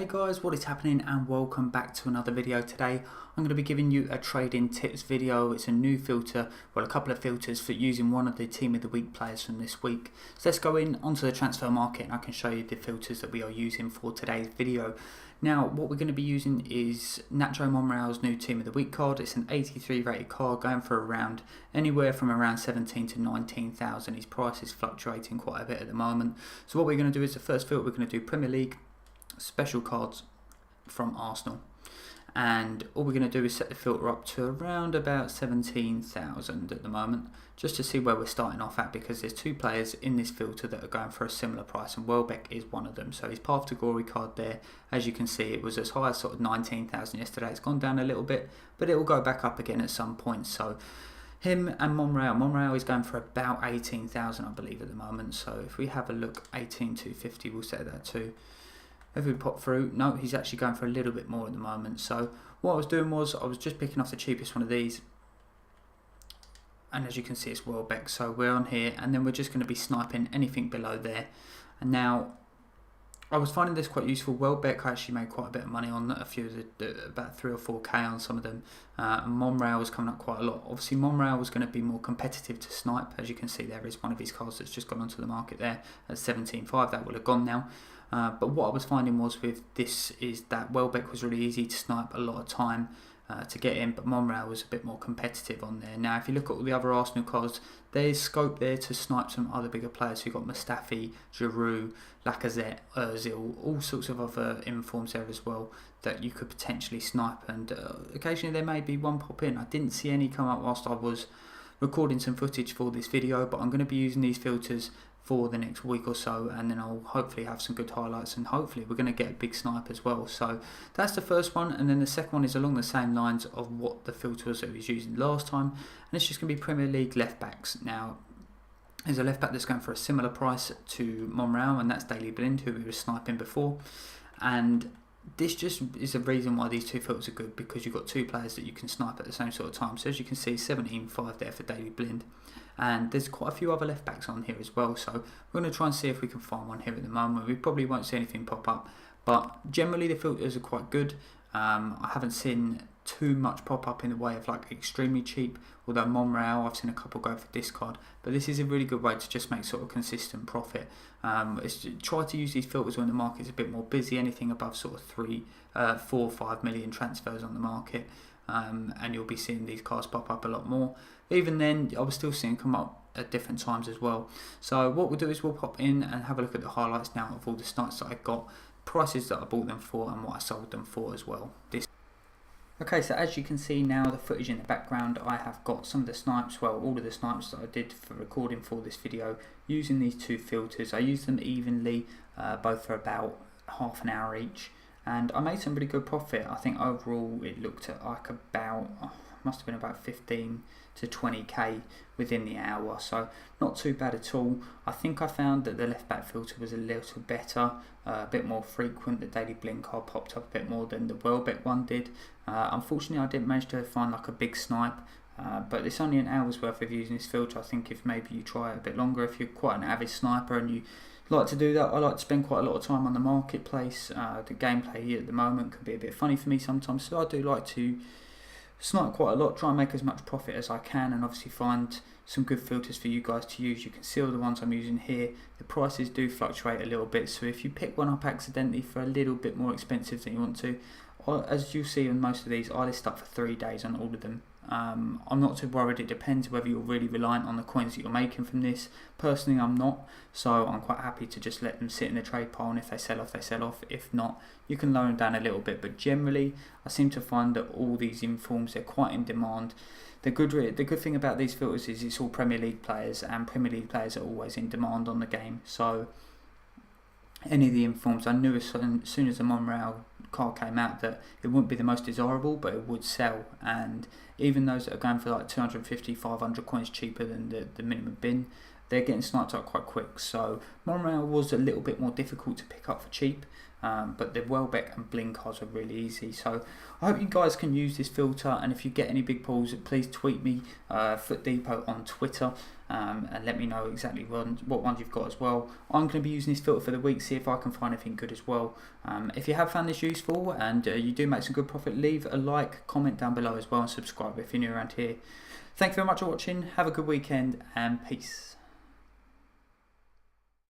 Hey guys, what is happening and welcome back to another video. Today I'm going to be giving you a trading tips video. It's a new filter, well a couple of filters for using one of the team of the week players from this week. So let's go in onto the transfer market and I can show you the filters that we are using for today's video. Now what we're going to be using is Nacho Monreal's new team of the week card. It's an 83 rated card going for around anywhere from around 17 to 19,000. His price is fluctuating quite a bit at the moment. So what we're going to do is the first filter we're going to do Premier League special cards from Arsenal, and all we're going to do is set the filter up to around about 17,000 at the moment, just to see where we're starting off at, because there's two players in this filter that are going for a similar price and Welbeck is one of them. So his Path to Glory card there, as you can see, it was as high as sort of 19,000 yesterday. It's gone down a little bit, but it will go back up again at some point. So him and Monreal is going for about 18,000 I believe at the moment. So if we have a look, 18,250, we'll set that to. If we pop through, no, he's actually going for a little bit more at the moment. So what I was doing was I was just picking off the cheapest one of these, and as you can see it's Welbeck. So we're on here and then we're just going to be sniping anything below there. And now I was finding this quite useful. Welbeck, I actually made quite a bit of money on a few of the, about 3 or 4k on some of them. Monreal was coming up quite a lot. Obviously Monreal was going to be more competitive to snipe. As you can see, there is one of his cards that's just gone onto the market there at 17.5. That will have gone now. But what I was finding was with this is that Welbeck was really easy to snipe, a lot of time to get in, but Monreal was a bit more competitive on there. Now if you look at all the other Arsenal cards, there's scope there to snipe some other bigger players. So you've got Mustafi, Giroud, Lacazette, Ozil, all sorts of other informs there as well that you could potentially snipe, and occasionally there may be one pop in. I didn't see any come up whilst I was recording some footage for this video, but I'm going to be using these filters for the next week or so, and then I'll hopefully have some good highlights, and hopefully we're going to get a big snipe as well. So that's the first one, and then the second one is along the same lines of what the filter was that we was using last time, and it's just going to be Premier League left backs. Now there's a left back that's going for a similar price to Monreal, and that's Daily Blind, who we were sniping before, and this just is a reason why these two filters are good, because you've got two players that you can snipe at the same sort of time. So as you can see, 17.5 there for Daily Blind, and there's quite a few other left backs on here as well. So we're going to try and see if we can find one here at the moment. We probably won't see anything pop up, but generally the filters are quite good. I haven't seen too much pop up in the way of like extremely cheap, although Monreal I've seen a couple go for discard, but this is a really good way to just make sort of consistent profit. Try to use these filters when the market's a bit more busy, anything above sort of 4 or 5 million transfers on the market, and you'll be seeing these cards pop up a lot more. Even then I was still seeing come up at different times as well. So what we'll do is we'll pop in and have a look at the highlights now of all the snipes that I've got, prices that I bought them for and what I sold them for as well. Okay, so as you can see now, the footage in the background, I have got some of the snipes, well all of the snipes that I did for recording for this video using these two filters. I used them evenly, both for about half an hour each, and I made some really good profit. I think overall it looked at like about, must have been about 15 to 20k within the hour, so not too bad at all. I think I found that the left back filter was a little better, a bit more frequent. The Daily Blind card popped up a bit more than the Welbeck one did. Unfortunately I didn't manage to find like a big snipe, but it's only an hour's worth of using this filter. I think if maybe you try it a bit longer, if you're quite an avid sniper and you like to do that. I like to spend quite a lot of time on the marketplace. The gameplay here at the moment can be a bit funny for me sometimes, so I do like to snipe quite a lot, try and make as much profit as I can, and obviously find some good filters for you guys to use. You can see all the ones I'm using here. The prices do fluctuate a little bit, so if you pick one up accidentally for a little bit more expensive than you want to, as you see on most of these, I list up for 3 days on all of them. I'm not too worried. It depends whether you're really reliant on the coins that you're making from this. Personally I'm not, so I'm quite happy to just let them sit in the trade pile, and if they sell off they sell off. If not, you can lower them down a little bit, but generally I seem to find that all these informs, they're quite in demand. The good thing about these filters is it's all Premier League players, and Premier League players are always in demand on the game. So any of the informs, I knew as soon as the Monreal card came out that it wouldn't be the most desirable, but it would sell, and even those that are going for like 250, 500 coins cheaper than the minimum bin, they're getting sniped up quite quick. So Monreal was a little bit more difficult to pick up for cheap, but the Welbeck and Bling cards are really easy. So I hope you guys can use this filter, and if you get any big pulls, please tweet me, Foot Depot on Twitter, and let me know exactly what ones you've got as well. I'm going to be using this filter for the week, see if I can find anything good as well. If you have found this useful and you do make some good profit, leave a like, comment down below as well, and subscribe if you're new around here. Thank you very much for watching, have a good weekend, and peace.